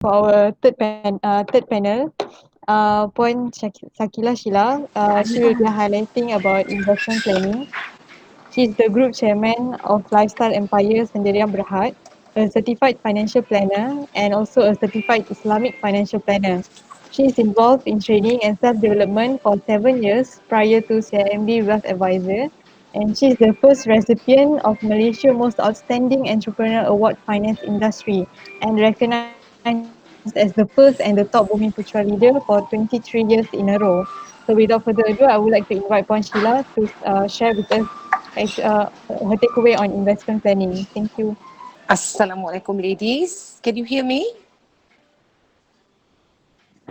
for our third panel. Puan Sakila Sheila. She will be highlighting about investment planning. She is the group chairman of Lifestyle Empire Sendirian Berhad, a certified financial planner and also a certified Islamic financial planner. She is involved in training and self-development for 7 years prior to CIMB Wealth Advisor, and she is the first recipient of Malaysia Most Outstanding Entrepreneur Award Finance Industry and recognized as the first and the top women putra leader for 23 years in a row. So without further ado, I would like to invite Puan Sheila to share with us her takeaway on investment planning. Thank you. Assalamualaikum ladies. Can you hear me?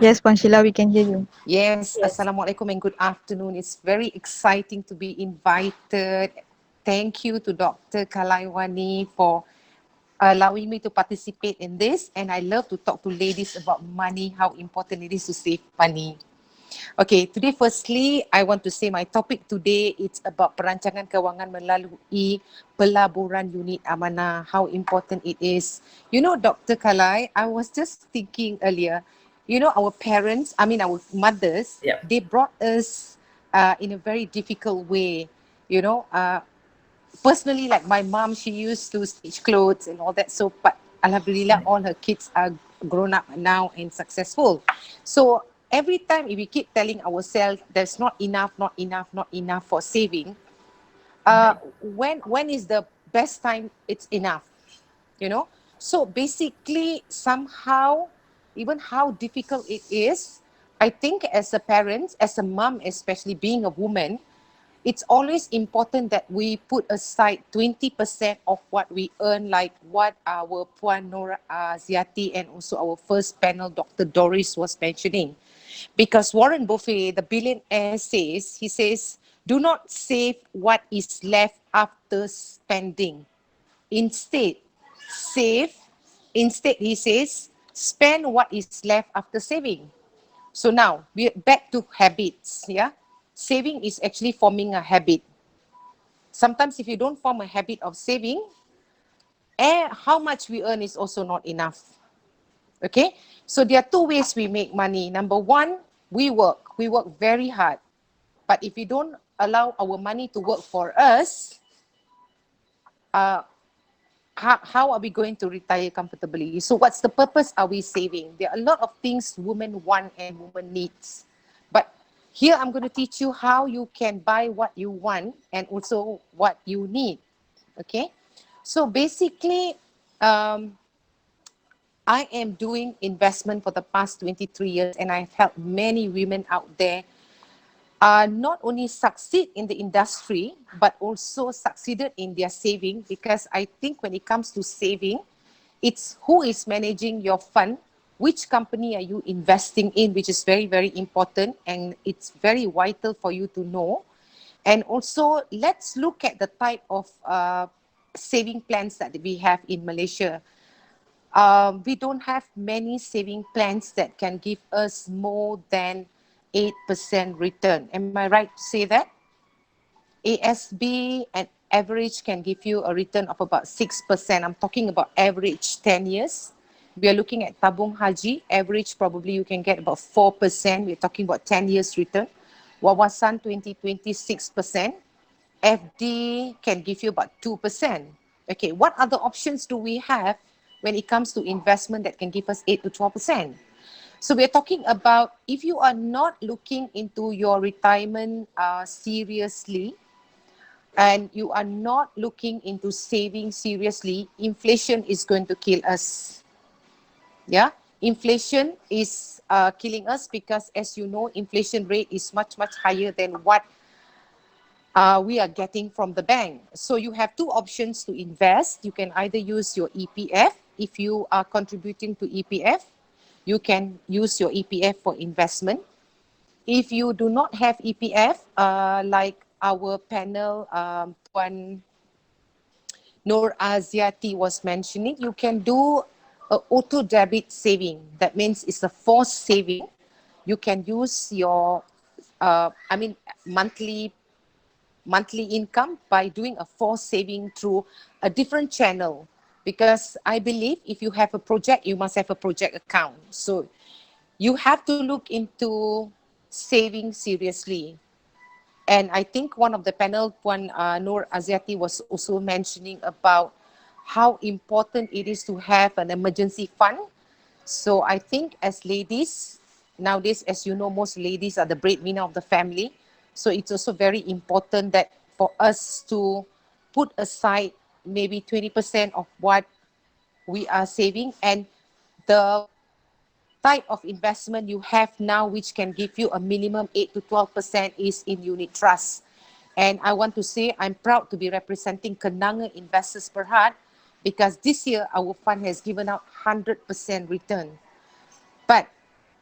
Yes, Puan Sheila, we can hear you. Yes, Assalamualaikum and good afternoon. It's very exciting to be invited. Thank you to Dr. Kalaiwani for allowing me to participate in this, and I love to talk to ladies about money, how important it is to save money. Okay, today firstly, I want to say my topic today it's about perancangan kewangan melalui pelaburan unit amanah, how important it is. You know, Dr. Kalai, I was just thinking earlier, you know, our parents, I mean our mothers, Yeah. they brought us in a very difficult way, you know. Personally, like my mom, she used to stitch clothes and all that. So, but Alhamdulillah, all her kids are grown up now and successful. So every time if we keep telling ourselves there's not enough, not enough, not enough for saving, when is the best time it's enough? You know? So basically, somehow, even how difficult it is, I think as a parent, as a mom, especially being a woman, it's always important that we put aside 20% of what we earn, like what our Puan Nora Ziati and also our first panel, Dr. Doris, was mentioning. Because Warren Buffett, the billionaire, says, he says, do not save what is left after spending. Instead, save, instead, he says, spend what is left after saving. So now we're back to habits. Yeah, saving is actually forming a habit. Sometimes if you don't form a habit of saving, how much we earn is also not enough. Okay, so there are two ways we make money. Number one, we work very hard, but if we don't allow our money to work for us, uh, how are we going to retire comfortably? So what's the purpose are we saving? There are a lot of things women want and women needs. But here I'm going to teach you how you can buy what you want and also what you need. Okay? So basically, um, I am doing investment for the past 23 years and I've helped many women out there not only succeed in the industry, but also succeeded in their saving. Because I think when it comes to saving, it's who is managing your fund, which company are you investing in, which is very, very important. And it's very vital for you to know. And also, let's look at the type of saving plans that we have in Malaysia. We don't have many saving plans that can give us more than 8% return. Am I right to say that? ASB and average can give you a return of about 6%. I'm talking about average 10 years. We are looking at Tabung Haji, average probably you can get about 4%. We're talking about 10 years return. Wawasan 2020, 6%. FD can give you about 2%. Okay, what other options do we have when it comes to investment that can give us 8 to 12%? So we're talking about if you are not looking into your retirement seriously, and you are not looking into saving seriously, inflation is going to kill us. Yeah, inflation is killing us because, as you know, inflation rate is much, much higher than what we are getting from the bank. So you have two options to invest. You can either use your EPF. If you are contributing to EPF, you can use your EPF for investment. If you do not have EPF, like our panel, Puan Nur Aziati was mentioning, you can do a auto debit saving. That means it's a forced saving. You can use your, I mean, monthly income by doing a forced saving through a different channel. because I believe if you have a project, you must have a project account. So you have to look into saving seriously. And I think one of the panel, one Noor Aziati was also mentioning about how important it is to have an emergency fund. So I think as ladies, nowadays, as you know, most ladies are the breadwinner of the family. So it's also very important that for us to put aside maybe 20% of what we are saving, and the type of investment you have now which can give you a minimum 8 to 12% is in unit trust. And I want to say I'm proud to be representing Kenanga Investors Berhad, because this year our fund has given out 100% return. But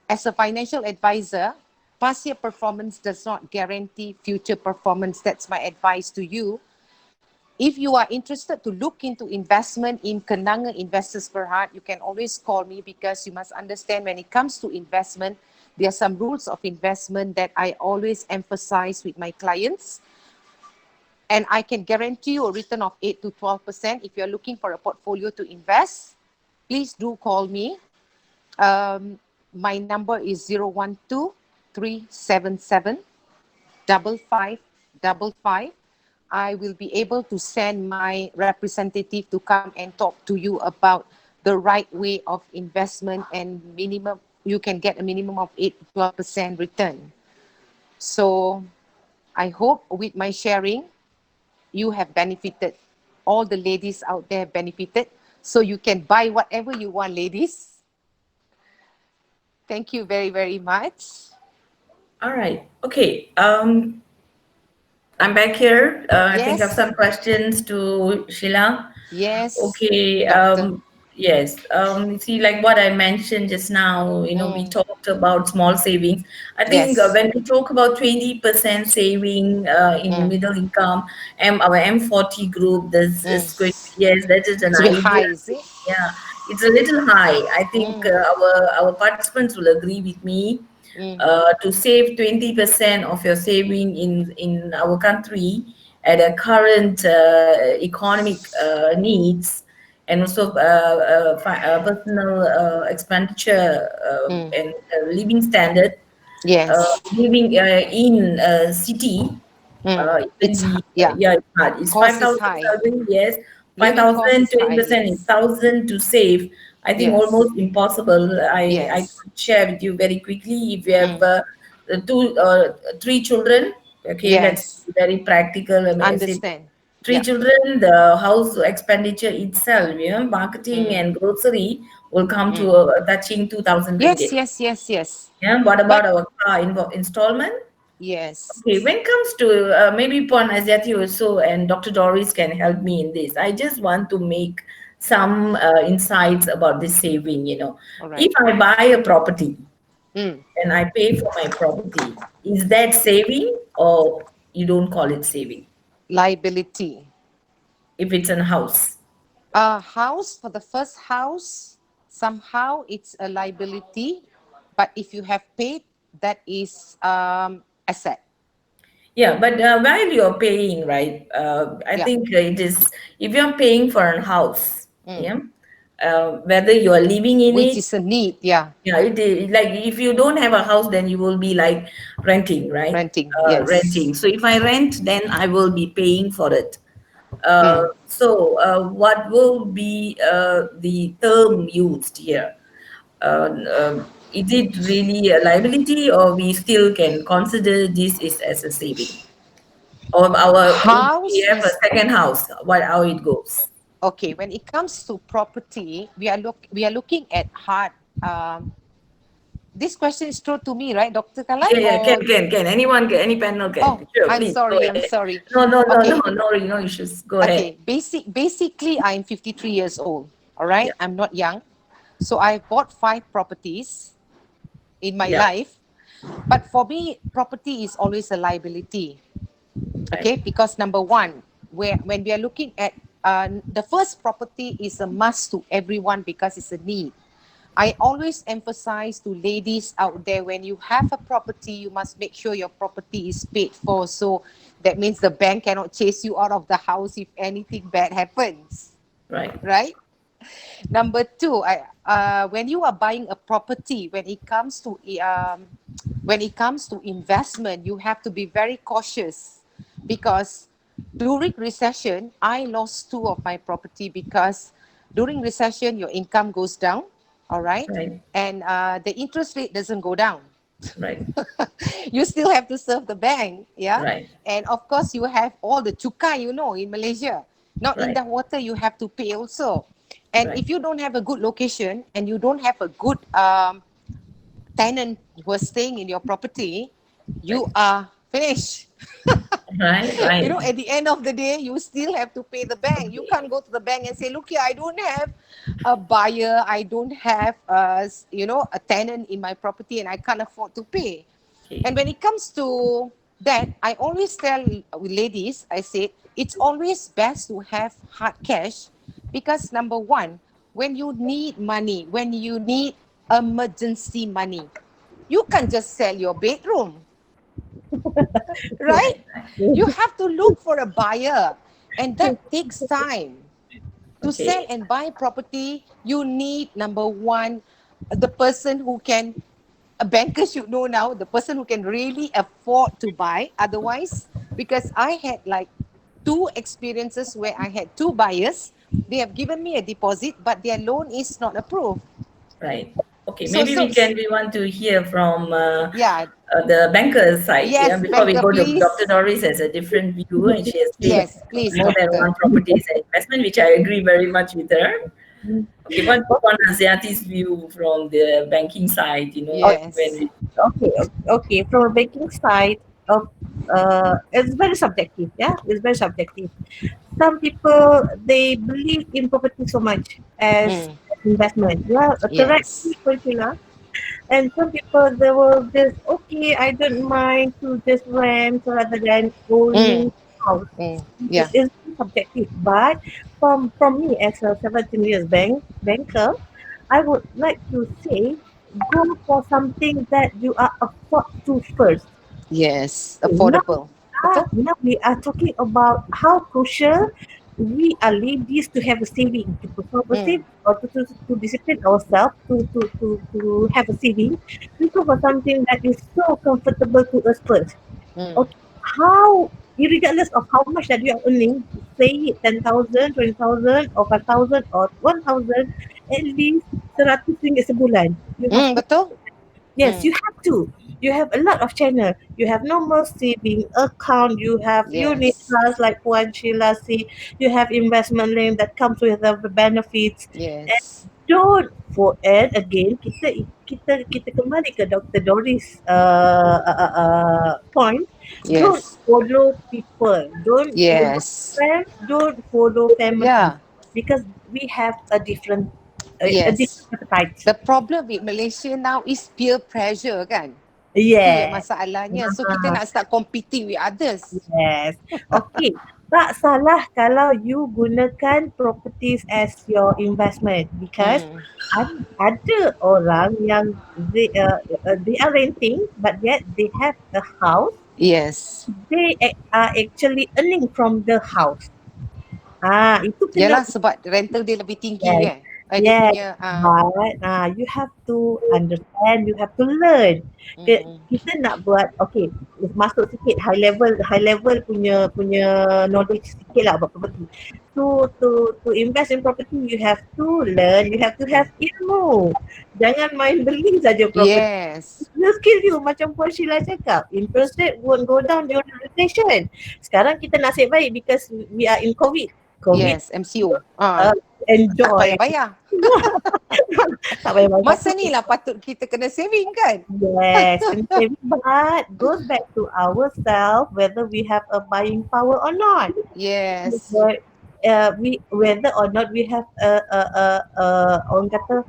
as a financial advisor, past year performance does not guarantee future performance. That's my advice to you. If you are interested to look into investment in Kenanga Investors Berhad, you can always call me, because you must understand when it comes to investment, there are some rules of investment that I always emphasize with my clients. And I can guarantee you a return of 8 to 12%. If you're looking for a portfolio to invest, please do call me. My number is 012 377 5555. I will be able to send my representative to come and talk to you about the right way of investment, and minimum you can get a minimum of 8 to 12% return. So I hope with my sharing you have benefited. All the ladies out there benefited. So you can buy whatever you want, ladies. Thank you very, very much. All right. Okay. I'm back here. I think I have Yes, some questions to Sheila. yes, Okay. doctor. Yes. See, like what I mentioned just now, we Mm, talked about small savings. I think yes. when we talk about 20% saving in Mm, middle income, our M40 group, this is going to mm. be, yes, that is an It's a bit high, ideal. is it? Yeah, it's a little high. I think Mm, our participants will agree with me. mm, To save 20% of your saving in our country at a current economic needs, and also personal expenditure mm. and living standard, Yes. living in a city, Mm. even Yeah. yeah, it's hard. It's Cost is 5,000 high. serving, yes, five Living cost thousand is twenty high. percent is Yes. 1,000 to save. I think Yes. almost impossible. I Yes. could share with you very quickly. If you have Mm. three children, okay, let's Yes. be very practical. I mean, I say Understand. three Yeah. children, the house expenditure itself, marketing Mm. and grocery will come to Mm. touching 2,000 Yes. ringgit. Yes. Yes. Yes. Yeah, what But about our car installment? yes. Okay, when it comes to maybe Pon Azyati also and Dr. Doris can help me in this. I just want to make some insights about this saving. All If right. I buy a property Mm. and I pay for my property, is that saving or you don't call it saving? Liability. If it's a house, A house, for the first house, somehow it's a liability, but if you have paid, that is asset. yeah, but while you're paying, right? I Yeah. think it is if you're paying for a house, Mm. yeah, whether you are living in Which it. is a need. Yeah. Yeah, it is like if you don't have a house, then you will be like renting, right? Renting. Yes. Renting. So if I rent, then I will be paying for it. Mm. What will be the term used here? Is it really a liability, or we still can consider this is as a saving? Or our if we House have a is second house, what how it goes? okay. When it comes to property, we are looking at hard. Um, this question is true to me, right, Dr. Kalan? Yeah, yeah, Or can. Anyone can, any panel oh, can. Sure, I'm please go sorry. I'm ahead. sorry. No, Okay. no issues. Go ahead. Okay. Basically, I'm 53 years old. All right. Yeah, I'm not young. So I bought 5 properties in my yeah, life. But for me, property is always a liability. right, Okay, because number one, when we are looking at the first property is a must to everyone because it's a need. I always emphasize to ladies out there, when you have a property, you must make sure your property is paid for. So that means the bank cannot chase you out of the house if anything bad happens, right. right? Number two, when you are buying a property, when it comes to investment, you have to be very cautious because during recession, I lost two of my property because during recession, your income goes down, all right, Right. and the interest rate doesn't go down. Right. You still have to serve the bank, yeah, Right. and of course you have all the cukai, in Malaysia. Now in Right. the water you have to pay also, and Right. if you don't have a good location and you don't have a good tenant who are staying in your property, you Right. are finished. Right. Right. At the end of the day, you still have to pay the bank. You can't go to the bank and say, look here, I don't have a buyer, I don't have a tenant in my property and I can't afford to pay. Okay. And when it comes to that, I always tell ladies, I say, it's always best to have hard cash because number one, when you need money, when you need emergency money, you can't just sell your bedroom, right? Right. You have to look for a buyer, and that takes time. To sell Okay. and buy property, you need number one, the person who can, a banker should know now, the person who can really afford to buy. Otherwise, because I had like two experiences where I had two buyers, they have given me a deposit, but their loan is not approved. Right. Okay. So, Maybe so we want to hear from yeah, the banker's side. Yeah. yes, Before we banker, go to Dr. please. Doris has a different view, and she has seen Yes, please, more than doctor. one properties and investment, which I agree very much with her. Okay. What on Aziati's view from the banking side? When Yes. we Okay, okay. From a banking side of it's very subjective. Yeah, it's very subjective. Some people they believe in property so much as Mm. investment. Yeah, Yes. correctly, Priscilla. And some people they will just okay, I don't mind to just rent rather than owning Mm. house. Mm. Yeah. It's subjective. But from me as a 17 years banker, I would like to say go for something that you are afford to first. Yes. Now, Affordable. Betul? now we are talking about how crucial we are ladies to have a saving, to perform a Mm. saving or to discipline ourselves to have a saving. We go for something that is so comfortable to us first. Mm. Okay, how, regardless of how much that you are earning, say it 10,000, 20,000 or 5,000 or 1,000, at least 100 ringgit sebulan. You have Mm. Betul? Yes, Mm. you have to. You have a lot of channel. You have normal saving account. You have unit Yes. trust like Puan Sheila say. You have investment link that comes with the benefits. And Yes. don't forget again. Kita kembali ke Dr. Doris point. Don't Yes. follow people. Don't follow Yes. friends. Don't follow family Yeah. because we have a Yes. different appetite. The problem with Malaysia now is peer pressure kan? Itu yang Yeah. masalahnya. So kita nak start competing with others. Yes. Okay. Tak salah kalau you gunakan properties as your investment because Mm. ada orang yang they are renting but yet they have a house. Yes. Are actually earning from the house. Itu kena. Yalah sebab rental dia lebih tinggi Yes. kan? Dia Yes, punya but you have to understand, you have to learn. mm. Kita nak buat, okay, masuk sikit high level punya punya knowledge sikit lah about property. To invest in property, you have to learn, you have to have ilmu. Jangan main beli saja property. Yes. Will kill you macam Puan Sheila cakap. Interest rate won't go down during recession. Sekarang kita nasib baik because we are in COVID. COVID Yes, MCO. uh, Tak enjoy. payah bayar. Tak payah bayar Masa satu. ni lah patut kita kena saving kan? Yes, kena saving, but goes back to ourselves whether we have a buying power or not. Yes. But, we whether or not we have orang kata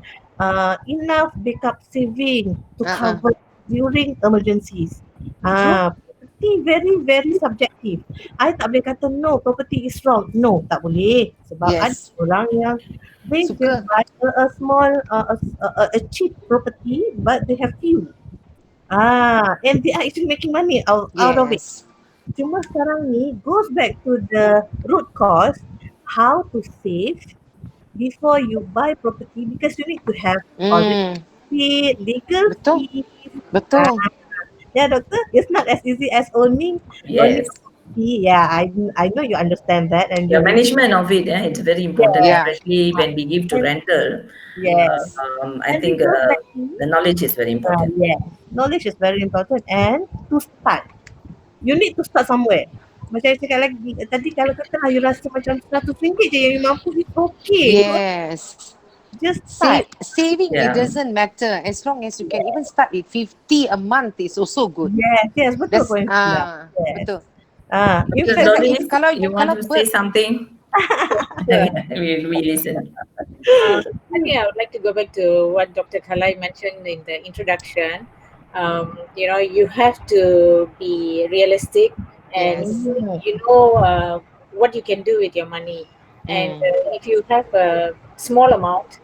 enough backup saving to Uh-uh. cover during emergencies. True. Property very very subjective. I tak boleh kata no property is wrong. No, tak boleh. Sebab ada Yes. orang yang they just Suka. buy a small a cheap property but they have few. And they are actually making money out of it. Yes. Cuma sekarang ni goes back to the root cause, how to save before you buy property, because you need to have audit Mm. fee, legal Betul. fees. Uh, Betul. yeah, doctor, it's not as easy as owning a Yes. property. Yeah, I know you understand that, and Yeah, you management of it, it's very important, yeah, Yeah. especially when we give to and rental. Yes. I and think before that, the knowledge is very important. yes, knowledge is very important, and to start, you need to start somewhere. Macam saya cakap lagi tadi, kalau katalah you rasa macam RM100 je yang you mampu, it's okay. Yes. Just start. Saving, it Yeah. doesn't matter as long as you can even start with 50 a month is also good. Yes, yes, betul That's point Sheila. Yes. betul. In Dr. fact, If Doris, kalau you want kalau to say ber, something? Sure. We listen. I think I would like to go back to what Dr. Kalai mentioned in the introduction. You have to be realistic and yes. what you can do with your money. And Mm, if you have a small amount,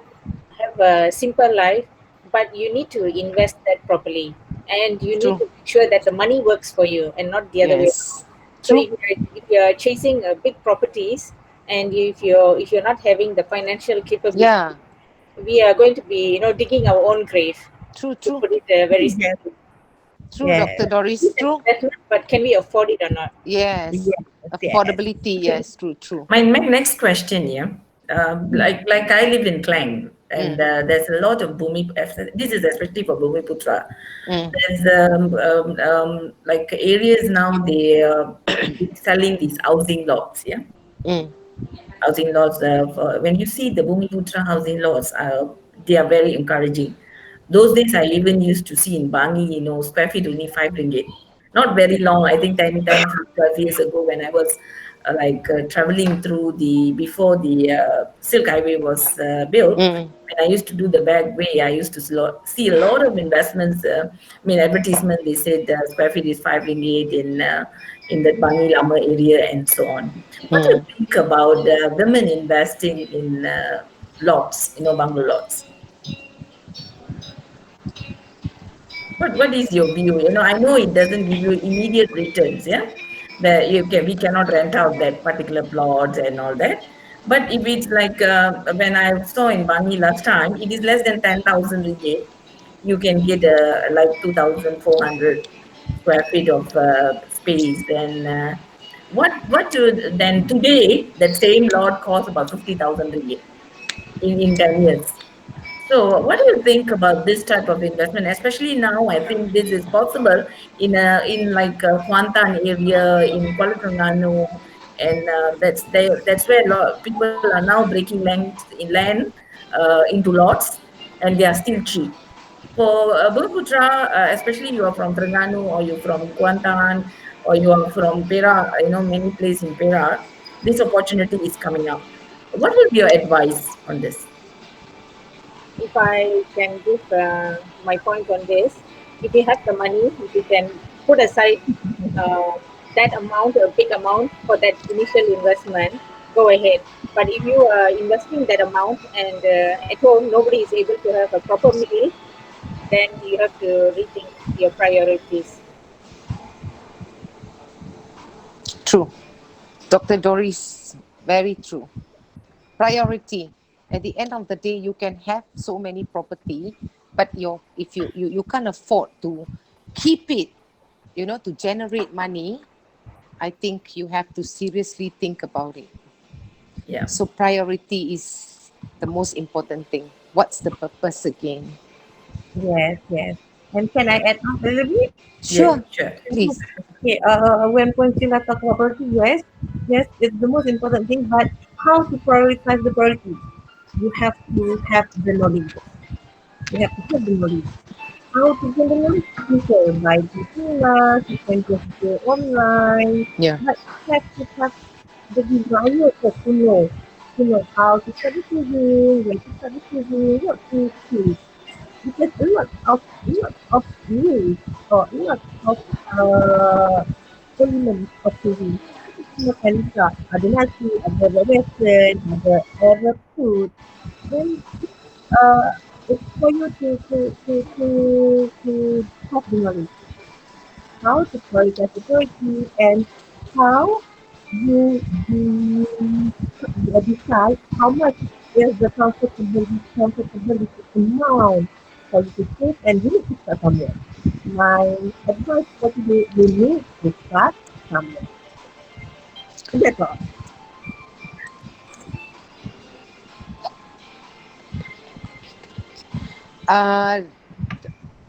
have a simple life, but you need to invest that properly. And you need true. to make sure that the money works for you and not the other way around. Yes. So True. if you're chasing big properties, and if you're not having the financial capability, Yeah. we are going to be digging our own grave, True. to True. put it very yes, simply. True, Dr. yes, It's Doris. an True. investment, but can we afford it or not? Yes. yes, yes. Affordability. Yes. True. True. My next question, yeah. Like I live in Klang, and Mm, there's a lot of Bhumi. This is especially for Bhumi Putra. mm, There's like areas now they selling these housing lots, yeah. mm, Housing lots. When you see the Bumiputra housing lots, they are very encouraging. Those days, I even used to see in Bangi, square feet only ringgit. Not very long, I think 12 years ago when I was traveling through before the Silk Highway was built. mm, When I used to do the back way, I used to see a lot of investments. Advertisement, they said square feet is 5 ringgit in the Bangi Lama area and so on. What do you mm. think about women investing in lots, bungalow lots? What is your view? I know it doesn't give you immediate returns, yeah. That we cannot rent out that particular plot and all that. But if it's like when I saw in Bangi last time, it is less than 10,000 ringgit. You can get like 2,400 square feet of space. Then what do then today that same lot costs about 50,000 ringgit in 10 years. So, what do you think about this type of investment? Especially now, I think this is possible in like Kuantan area in Kuala Terengganu, and that's where a lot of people are now breaking land into lots, and they are still cheap. For Bumiputera, especially you are from Terengganu or you're from Kuantan or you are from Perak, many places in Perak, this opportunity is coming up. What will be your advice on this? If I can give my point on this, if you have the money, if you can put aside uh, that amount, a big amount for that initial investment, go ahead. But if you are investing that amount and at home nobody is able to have a proper meal, then you have to rethink your priorities. True. Dr. Doris, very true. Priority. At the end of the day, you can have so many property, but if you can't afford to keep it, to generate money, I think you have to seriously think about it. Yeah. So priority is the most important thing. What's the purpose again? Yes, yes. And can I add on a little bit? Yeah, Sure, sure. please. Okay, when Sheila talk about priority, yes, yes, it's the most important thing. But how to prioritize the priority? You have to have the knowledge. You have to have the knowledge. How to get the knowledge? You can buy the you can just go online, Yeah. but you have to have the desire to know how to study saving, where to study saving, what to choose. Because a lot of rules or a lot of elements of saving. Semua kan juga ada nasi, ada western, ada food. Then uh, it's for you to have the knowledge how to prioritize security and how you decide how much. is the comfortable amount for you to save, and you need to start somewhere. My advice for today, you need to start somewhere. And that's all. Uh,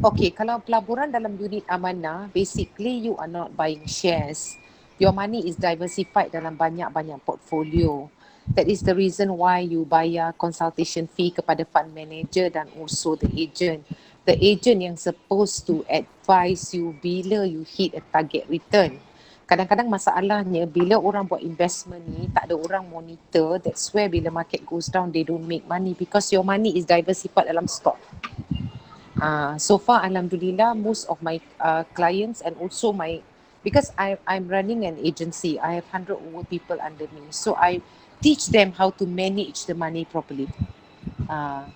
okay, kalau pelaburan dalam unit amanah, basically you are not buying shares. Your money is diversified dalam banyak-banyak portfolio. That is the reason why you bayar consultation fee kepada fund manager dan also the agent. The agent yang supposed to advise you bila you hit a target return. Kadang-kadang masalahnya bila orang buat investment ni tak ada orang monitor, that's where bila market goes down they don't make money because your money is diversified dalam stock. So far, Alhamdulillah, most of my clients and also my, because I'm running an agency, I have 100 over people under me. So I teach them how to manage the money properly. Uh,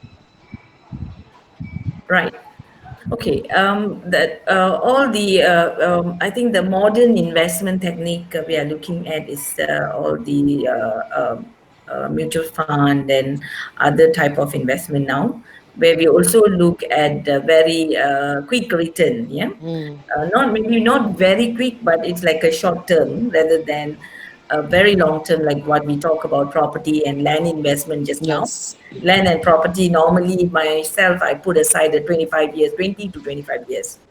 Right. Okay. That all the I think the modern investment technique we are looking at is all the mutual fund and other type of investment now, where we also look at very quick return. Yeah, mm, not maybe not very quick, but it's like a short term rather than a very long term, like what we talk about property and land investment just now. yes. Land and property, normally myself, I put aside a 25 years, 20 to 25 years.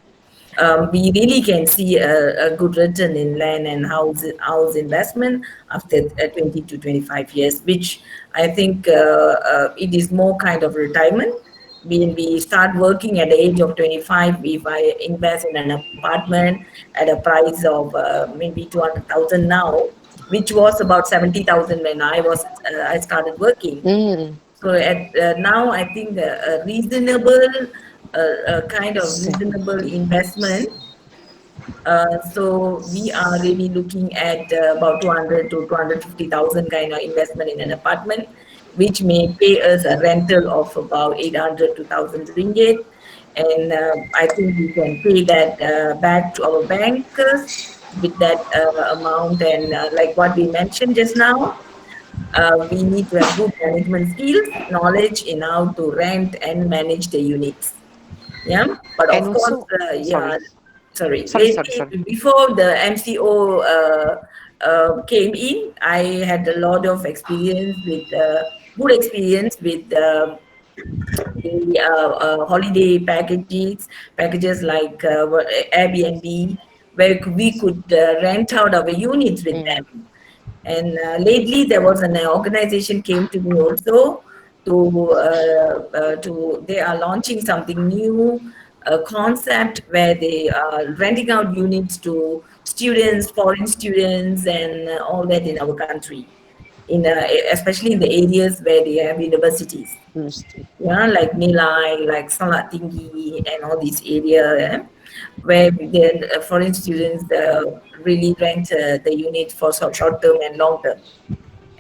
We really can see a good return in land and house investment after 20 to 25 years, which I think it is more kind of retirement. When we start working at the age of 25, if I invest in an apartment at a price of maybe 200,000 now, which was about 70,000 when I started working. Mm, So at now, I think a reasonable, kind of se- reasonable investment. So we are really looking at about 200 to 250,000 kind of investment in an apartment, which may pay us a rental of about 800 to 1,000 ringgit. And I think we can pay that back to our bankers with that amount. And like what we mentioned just now, we need to have good management skills, knowledge in how to rent and manage the units. Yeah, but and of course, also, yeah, sorry, sorry. sorry. Lately, before the MCO came in, I had a lot of experience with good experience with the holiday packages like Airbnb, where we could rent out our units with Mm. them. And lately, there was an organization came to me also to they are launching something new, a concept where they are renting out units to students, foreign students, and all that in our country, in especially in the areas where they have universities. Understood. Yeah, like Nilai, like Salat Tinggi, and all these area, where the foreign students really rent the unit for short term and long term.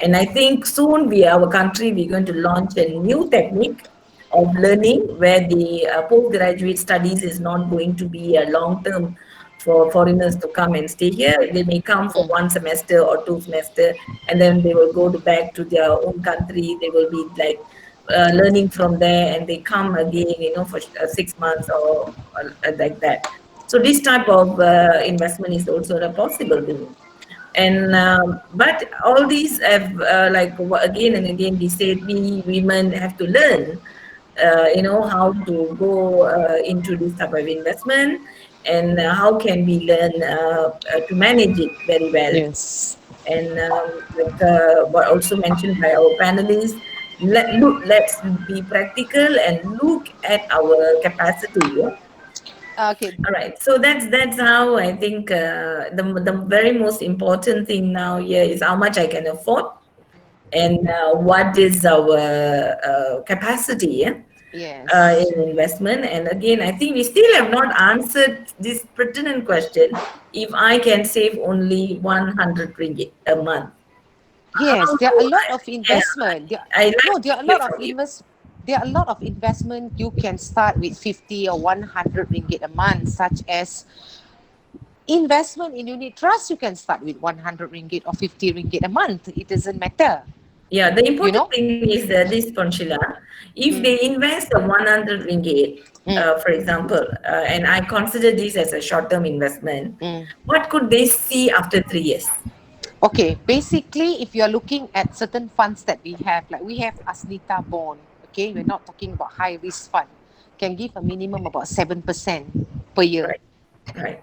And I think soon our country, we're going to launch a new technique of learning where the postgraduate studies is not going to be a long term for foreigners to come and stay here. They may come for Mm. 1 semester or 2 semester, and then they will go back to their own country. They will be like learning from there, and they come again, for 6 months or like that. So this type of investment is also a possible thing. And but all these have again and again we said we women have to learn how to go into this type of investment, and how can we learn to manage it very well. Yes. And like what also mentioned by our panelists, let's be practical and look at our capacity. Yeah? Okay. All right, so that's how I think the very most important thing now here is how much I can afford, and what is our capacity, yeah, Yes. in investment. And again, I think we still have not answered this pertinent question. If I can save only 100 ringgit a month, Yes, how there are do a lot of yeah, investment. I like No, to there are a hear lot of from you. there are a lot of investment you can start with 50 or 100 ringgit a month, such as investment in unit trust. You can start with 100 ringgit or 50 ringgit a month. It doesn't matter. Yeah, the You important know. thing is this, Conchila. If they Mm, invest a 100 ringgit, mm, for example, and I consider this as a short-term investment, mm. what could they see after 3 years? Okay, basically, if you're looking at certain funds that we have, like we have Asnita bond, okay, we're not talking about high risk fund, can give a minimum about 7% per year. Right, right,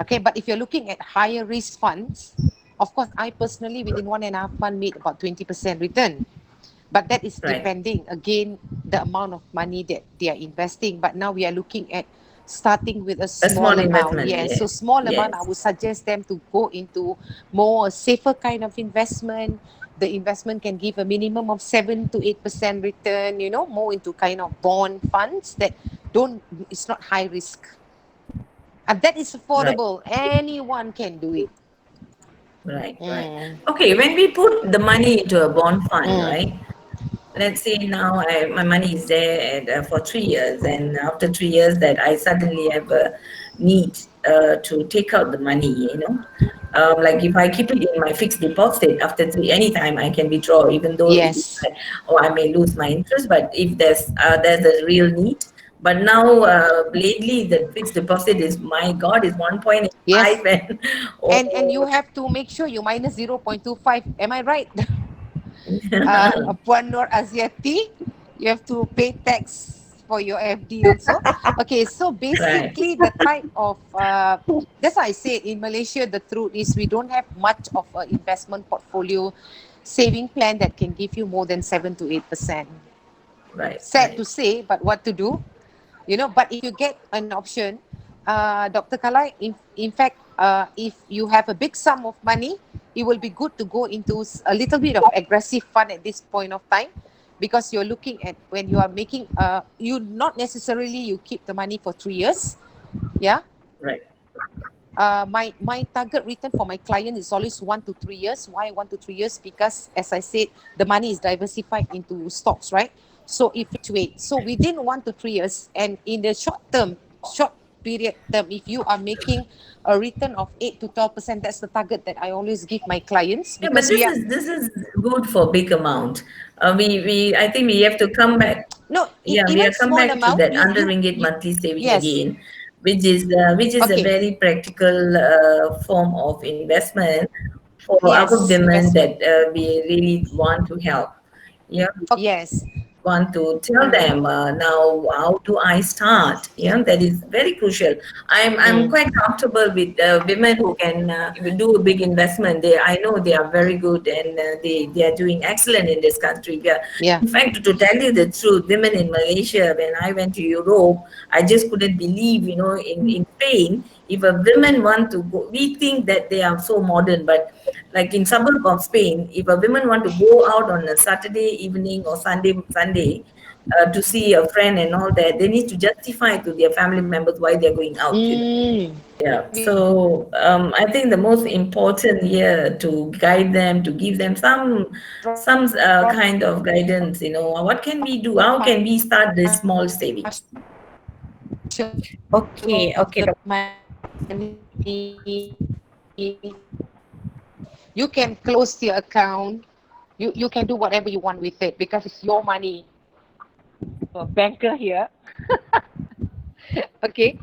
Okay, but if you're looking at higher risk funds, of course, I personally within 1.5 month made about 20% return. But that is right. depending again the amount of money that they are investing. But now we are looking at starting with a A small small amount. investment, Yes, so yes, small amount, I yes. would suggest them to go into more safer kind of investment. The investment can give a minimum of 7 to 8% return. You know, more into kind of bond funds that don't. It's not high risk, and that is Right, affordable. Anyone can do it. right, right. Mm, Okay, when we put the money into a bond fund, mm, right? Let's say now my money is there for 3 years, and after 3 years that I suddenly have a need to take out the money, like if I keep it in my fixed deposit, after three anytime I can withdraw, even though it is yes. like, oh, I may lose my interest, but if there's a real need. But now lately the fixed deposit is, my God, is 1.85, Yes. and And you oh. have to make sure you minus 0.25. Am I right? Puan Nur Aziati, you have to pay tax for your FD also. Okay, so Right, basically the type of that's why I say in Malaysia the truth is we don't have much of an investment portfolio saving plan that can give you more than 7 to 8%. right, Sad right. to say, but what to do? You know, but if you get an option, Dr. Kalai, in fact, if you have a big sum of money, it will be good to go into a little bit of aggressive fund at this point of time, because you're looking at when you are making you not necessarily you keep the money for 3 years. Yeah. Right. My target return for my client is always 1 to 3 years. Why 1 to 3 years? Because as I said, the money is diversified into stocks, right? So it fluctuates. So within 1 to 3 years, and in the short period term, if you are making a return of 8 to 12%, that's the target that I always give my clients, Yeah, but because we are this is good for big amount. We I think we have to come back. no Yeah, we even are come small back to amount. that under You ringgit you monthly saving yes. again, which is a Okay. very practical form of investment for our Yes. women Investment. that we really want to help. Yeah, Yes. want to tell Mm, them now how do I start. That is very crucial. I'm mm, quite comfortable with women who can do a big investment. I know they are very good, and they are doing excellent in this country. Yeah. yeah. In fact, to tell you the truth, women in Malaysia, when I went to Europe, I just couldn't believe, in Spain, if a women want to go, we think that they are so modern, but like in suburb of Spain, if a woman want to go out on a Saturday evening or Sunday to see a friend and all that, they need to justify to their family members why they're going out. Mm. Yeah. So I think the most important here to guide them, to give them some kind of guidance. What can we do? How can we start this small savings? Okay, okay, The money, you can close your account. You can do whatever you want with it because it's your money. A banker here. Okay.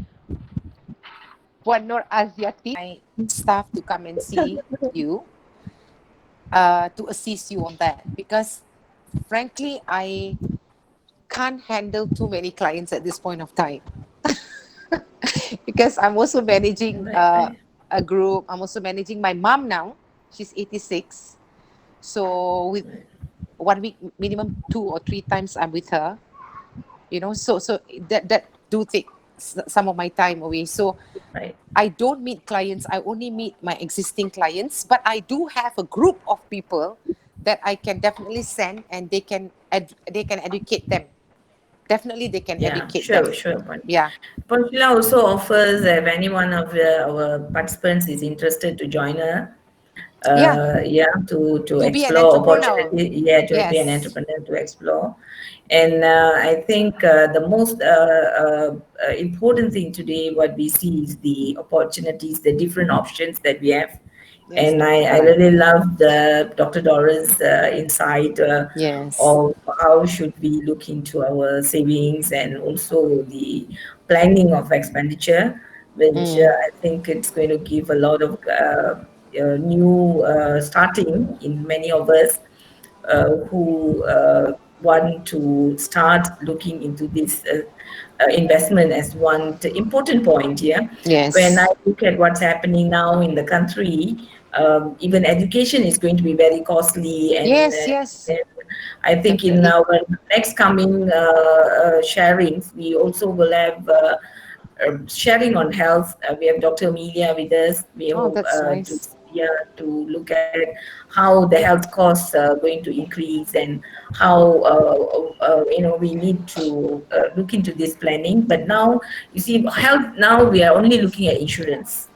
Puan Nur Aziati, my staff to come and see you to assist you on that, because frankly, I can't handle too many clients at this point of time. Because I'm also managing Right, right, a group. I'm also managing my mom now. She's 86. So with right, 1 week minimum 2 or 3 times I'm with her. So that do take some of my time away. So right. I don't meet clients. I only meet my existing clients, but I do have a group of people that I can definitely send, and they can educate them. Definitely, they can Yeah, educate them. sure, sure. Yeah, Ponchila also offers if any one of our participants is interested to join her, yeah. yeah, to To be an explore entrepreneur. opportunity, yeah, to be an Yes. entrepreneur, to explore. And I think the most important thing today, what we see is the opportunities, the different options that we have Yes, And that's I right. really love the Dr. Dora's insight Yes. of how should we look into our savings and also the planning of expenditure, which Mm. I think it's going to give a lot of new starting in many of us who want to start looking into this investment as one important point here. When I Yes. look at what's happening now in the country, even education is going to be very costly, Yes, yes. and I think in Definitely. our next coming sharings, we also will have sharing on health. We have Dr. Amelia with us. We Oh, hope that's to nice. yeah, to look at how the health costs are going to increase and how we need to look into this planning. But now you see, health now we are only looking at insurance.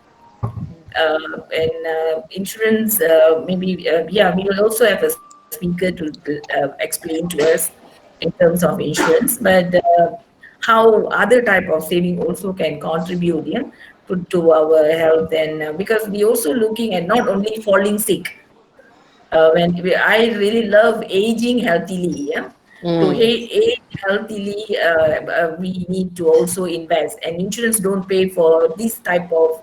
And insurance, maybe, yeah, we will also have a speaker to explain to us in terms of insurance. But how other type of saving also can contribute, yeah, to our health. And because we also looking at not only falling sick, I really love aging healthily, yeah. To Mm. age healthily, we need to also invest, and insurance don't pay for this type of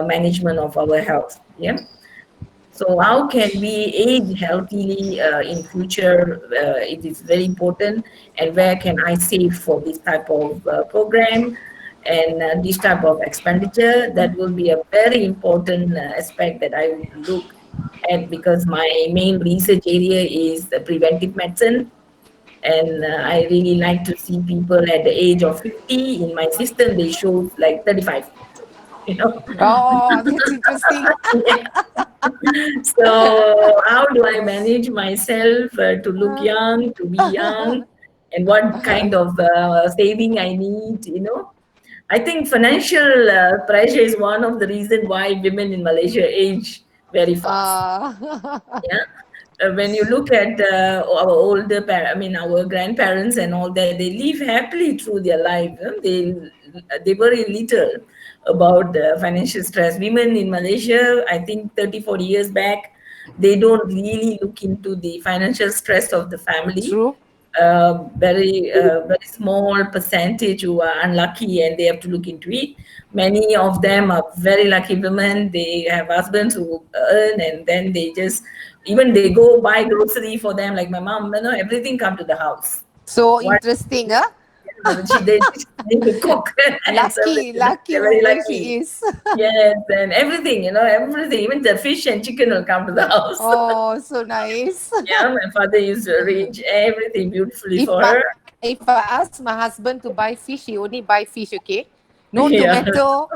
management of our health, yeah. So how can we age healthily in future? It is very important. And where can I save for this type of program and this type of expenditure? That will be a very important aspect that I would look at, because my main research area is the preventive medicine. And I really like to see people at the age of 50. In my system, they show like 35, you know. Oh, that's interesting. So, how do I manage myself to look young, to be young, and what kind of saving I need? I think financial pressure is one of the reasons why women in Malaysia age very fast. Ah. Yeah. When you look at our I mean, our grandparents and all that, they live happily through their life. They worry little about financial stress. Women in Malaysia, I think 30, 40 years back, they don't really look into the financial stress of the family. True. Very small percentage who are unlucky and they have to look into it. Many of them are very lucky women. They have husbands who earn, and then they just, even they go buy grocery for them, like my mom, everything come to the house. So What? interesting, huh? They just need to cook and serve it. Lucky, lucky They're very woman lucky. she is. Yes, and everything, everything, even the fish and chicken will come to the house. Oh, so nice. Yeah, my father used to arrange everything beautifully If for my her. if I ask my husband to buy fish, he only buy fish, okay? No Yeah. tomato,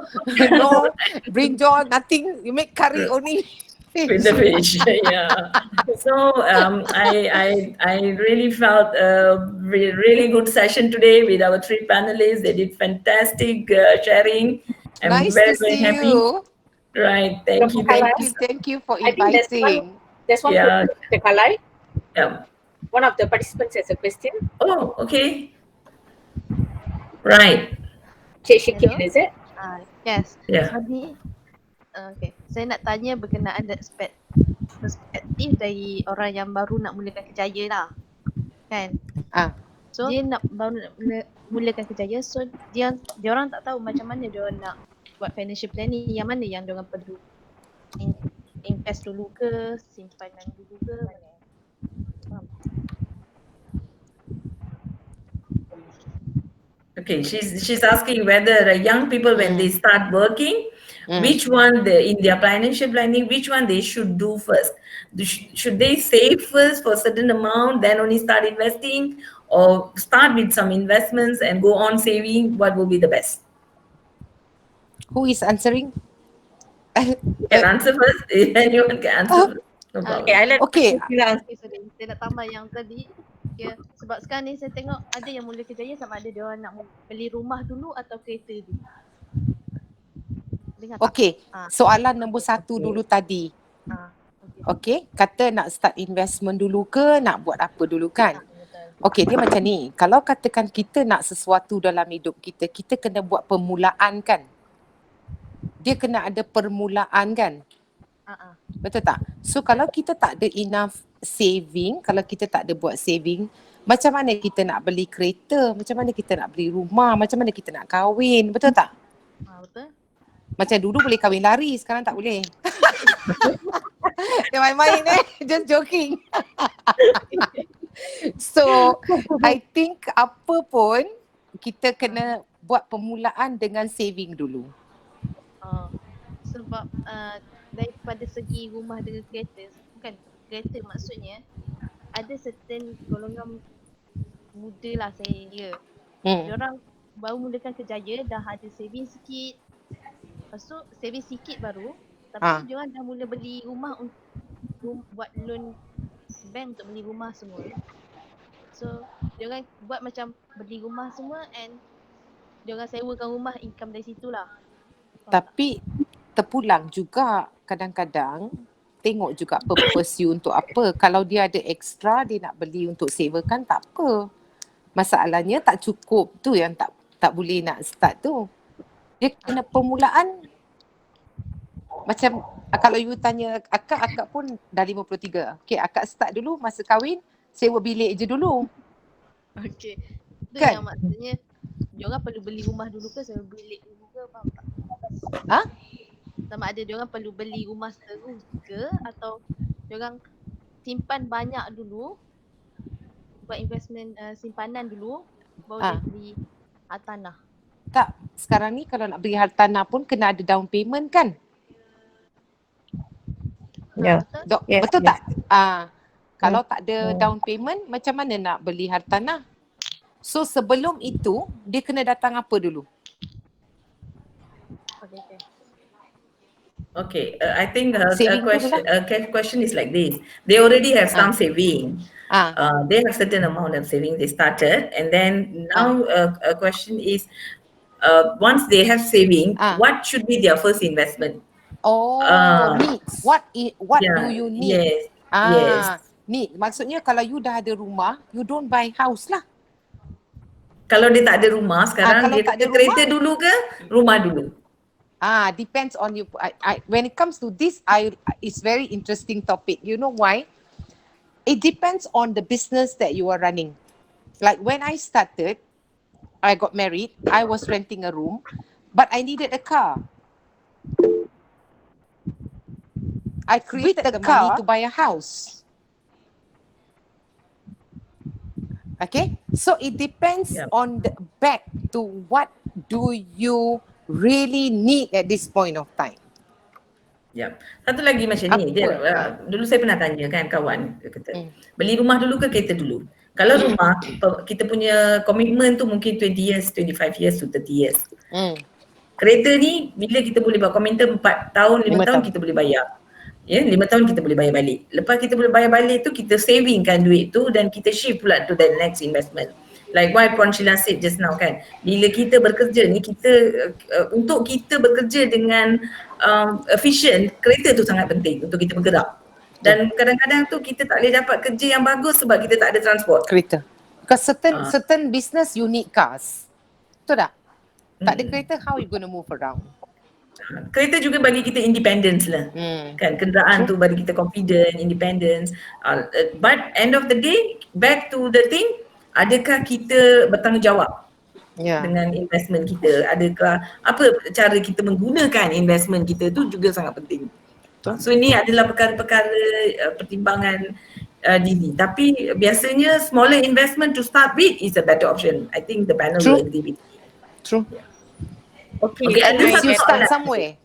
no brinjal, nothing. You make curry only With the fish. fish. Yeah. So I really felt a really good session today with our three panelists. They did fantastic sharing. I'm Nice very to very see happy. you. Right. Thank you. Dr. Thank Thank you. Kalas, you, thank you for I think inviting. there's one Yeah. question, Dr. Kalai. Yeah. One of the participants has a question. Oh, okay. Right. Cik Shikin, Hello. is it? Yes. Yeah. So ni, okay. Saya nak tanya berkenaan perspektif dari orang yang baru nak mulakan kerjaya lah, kan? Ah, So dia nak baru nak mulakan kerjaya, so dia orang tak tahu macam mana dia orang nak buat financial planning, yang mana yang dia orang perlu in- invest dulu ke, simpanan dulu ke, mana? Faham? Okay, she's asking whether young people, when they mm, start working, mm. which one in their financial planning, which one they should do first. Should they save first for a certain amount, then only start investing, or start with some investments and go on saving? What will be the best? Who is answering? You can answer first. If anyone can answer first, no Okay, problem. I let Okay. Sheila answer. Okay, sorry. Saya nak tambah yang tadi. Okay. Sebab sekarang ni saya tengok ada yang mula kerjaya sama ada dia orang nak beli rumah dulu atau kereta dulu. Dengar tak? Okay, Ah, soalan nombor satu Okay. dulu tadi. ah, okay. Okay, kata nak start investment dulu ke, nak buat apa dulu kan? Betul. Okay, dia macam ni. Kalau katakan kita nak sesuatu dalam hidup kita, kita kena buat permulaan kan? Dia kena ada permulaan kan? Betul tak? So kalau kita tak ada enough saving, kalau kita tak ada buat saving, macam mana kita nak beli kereta, macam mana kita nak beli rumah, macam mana kita nak kahwin, betul tak? Betul. Macam dulu boleh kahwin lari, sekarang tak boleh. Dia main-main just joking. So I think apa pun kita kena buat permulaan dengan saving dulu. Sebab daripada segi rumah dengan kereta, bukan kereta maksudnya, ada certain golongan muda lah saya. Diorang baru mulakan kerjaya, dah ada saving sikit. Lepas tu saving sikit baru, tapi diorang dah mula beli rumah buat loan bank untuk beli rumah semua. So diorang buat macam beli rumah semua and diorang sewakan rumah, income dari situ lah. Tapi terpulang juga kadang-kadang tengok juga purpose you untuk apa. Kalau dia ada extra, dia nak beli untuk sewakan, tak apa. Masalahnya tak cukup, tu yang tak boleh nak start tu. Dia kena permulaan. Macam kalau you tanya akak pun dah 53. Okay, akak start dulu masa kahwin, sewa bilik je dulu. Okay. Itu Kan? yang maksudnya diorang perlu beli rumah dulu ke sewa bilik dulu ke, faham tak? Sama ada diorang perlu beli rumah terus ke atau diorang simpan banyak dulu, buat investment simpanan dulu, baru dia beli hartanah. Tak, sekarang ni kalau nak beli hartanah pun kena ada down payment kan? Betul tak? Kalau tak ada down payment, macam mana nak beli hartanah? So sebelum itu, dia kena datang apa dulu? Okay, I think Saving question is like this. They already have some saving. They have certain amount of saving they started, and then now a question is, once they have saving, what should be their first investment? Needs. What do you need? Yes. Need. Maksudnya kalau you dah ada rumah, you don't buy house lah. Kalau dia tak ada rumah sekarang, dia tak ada kereta dulu ke rumah dulu? Depends on you. When it comes to this, it's very interesting topic. You know why? It depends on the business that you are running. Like when I started, I got married, I was renting a room, but I needed a car. I created the money to buy a house. Okay, so it depends on the back to what do you really need at this point of time. Satu lagi macam ni, dulu saya pernah tanya kan kawan, dia kata, beli rumah dulu ke kereta dulu? Kalau rumah, kita punya komitmen tu mungkin 20 years, 25 years to 30 years. Kereta ni, bila kita boleh buat komitmen 4 tahun, 5 tahun kita boleh bayar. 5 tahun kita boleh bayar balik. Lepas kita boleh bayar balik tu, kita savingkan duit tu dan kita shift pula to the next investment. Like what Puan Sheila said just now kan, bila kita bekerja ni, kita untuk kita bekerja dengan efficient, kereta tu sangat penting untuk kita bergerak. Dan kadang-kadang tu kita tak boleh dapat kerja yang bagus sebab kita tak ada transport. Kereta. Because certain business you need cars. Betul tak? Tak ada kereta, how you gonna move around? Kereta juga bagi kita independence lah. Kan, kenderaan tu bagi kita confident, independence. But end of the day, back to the thing, adakah kita bertanggungjawab dengan investment kita? Adakah apa cara kita menggunakan investment kita tu juga sangat penting. So ini adalah perkara-perkara pertimbangan diri. Tapi biasanya smaller investment to start with is a better option. I think the panel will agree with me. True. Okay, at least you start somewhere.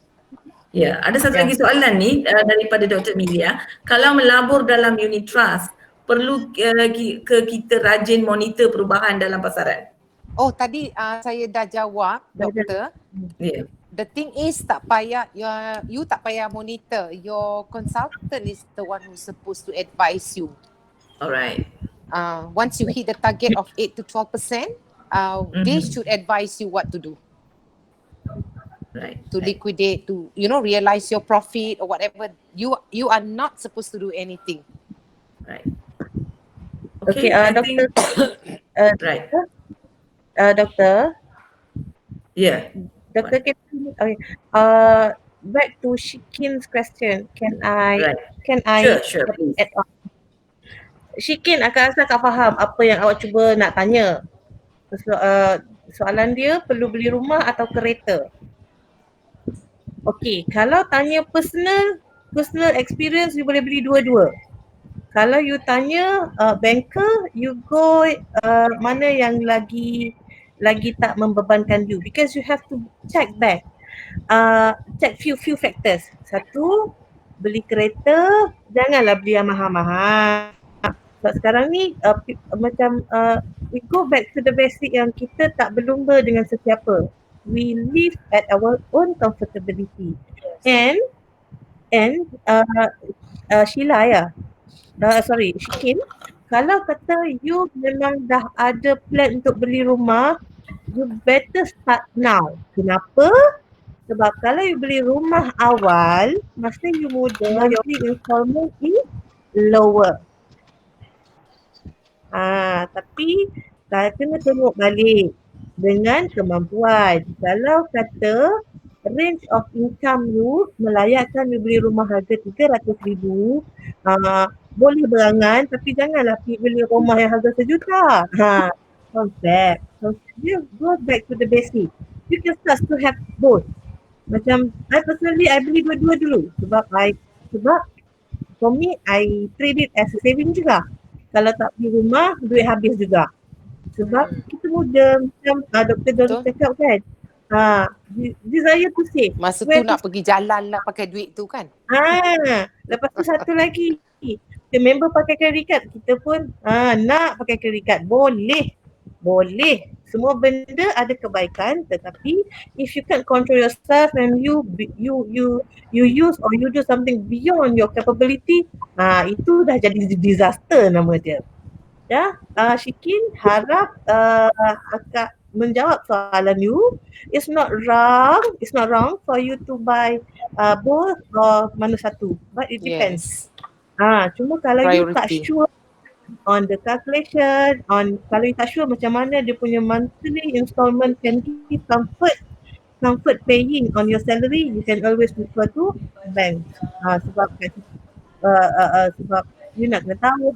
Ada satu lagi soalan ni daripada Dr. Milia. Kalau melabur dalam unit trust, perlu ke kita rajin monitor perubahan dalam pasaran? Oh, tadi saya dah jawab, doktor. The thing is, tak payah you tak payah monitor. Your consultant is the one who's supposed to advise you. Alright. Once you hit the target of 8 to 12%, they should advise you what to do. Right. To liquidate, to realize your profit or whatever. You are not supposed to do anything. Right. Okay, Doctor. Right. Doctor. Yeah. Doctor, okay. back to Shikin's question. Right. Can I Sure, please. add on? Shikin, akak rasa akak faham apa yang awak cuba nak tanya. Soalan dia perlu beli rumah atau kereta. Okay, kalau tanya personal experience, you boleh beli dua-dua. Kalau you tanya banker, you go mana yang lagi tak membebankan you, because you have to check back. Check few factors. Satu, beli kereta janganlah beli yang mahal-mahal. Sebab sekarang ni we go back to the basic yang kita tak berlumba dengan sesiapa. We live at our own comfortability. And Sheila ya. Sorry, Shikin. Kalau kata you memang dah ada plan untuk beli rumah, you better start now. Kenapa? Sebab kalau you beli rumah awal, masa you muda, monthly installment is lower. Tapi kena tengok balik dengan kemampuan. Kalau kata range of income you melayakkan you beli rumah harga 300,000, boleh berangan, tapi janganlah pergi beli rumah yang harga 1 juta. Concept dia go back to the basic. You can start to have both. Macam I personally, I beli dua-dua dulu sebab for me, I treat it as a saving juga. Kalau tak beli rumah, duit habis juga. Sebab kita muda, macam Dr. Dori Betul. cakap kan, desire to save. Masa tu Where nak to pergi jalan lah pakai duit tu kan. lepas tu satu lagi, the member pakai credit card, kita pun nak pakai credit card. Boleh. Semua benda ada kebaikan, tetapi if you can't control yourself and you use or you do something beyond your capability, itu dah jadi disaster nama dia. Ya, Shikin, harap akak menjawab soalan you. It's not wrong for you to buy both or mana satu, but it depends. Yes. Cuma kalau you tak Priority. sure on the calculation, kalau you tak sure macam mana dia punya monthly installment can give comfort paying on your salary, you can always refer to bank. Sebab sebab you nak kena tahu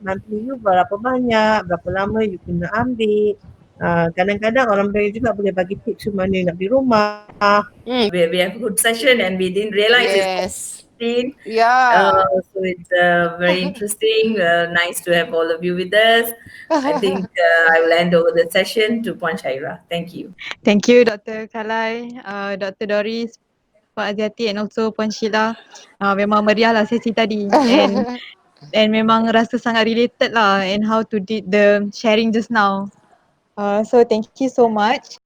monthly you berapa banyak, berapa lama you kena ambil. Kadang-kadang orang bank juga boleh bagi tips mana you nak beli rumah. We have a good session and we didn't realize it's Yes. 15. Yeah. So it's very interesting. Nice to have all of you with us. I think I will hand over the session to Puan Shaira. Thank you. Thank you Dr. Kalai, Dr. Doris, Pak Aziati and also Puan Sheila. Memang meriah lah sesi tadi and memang rasa sangat related lah and how to did the sharing just now. So thank you so much.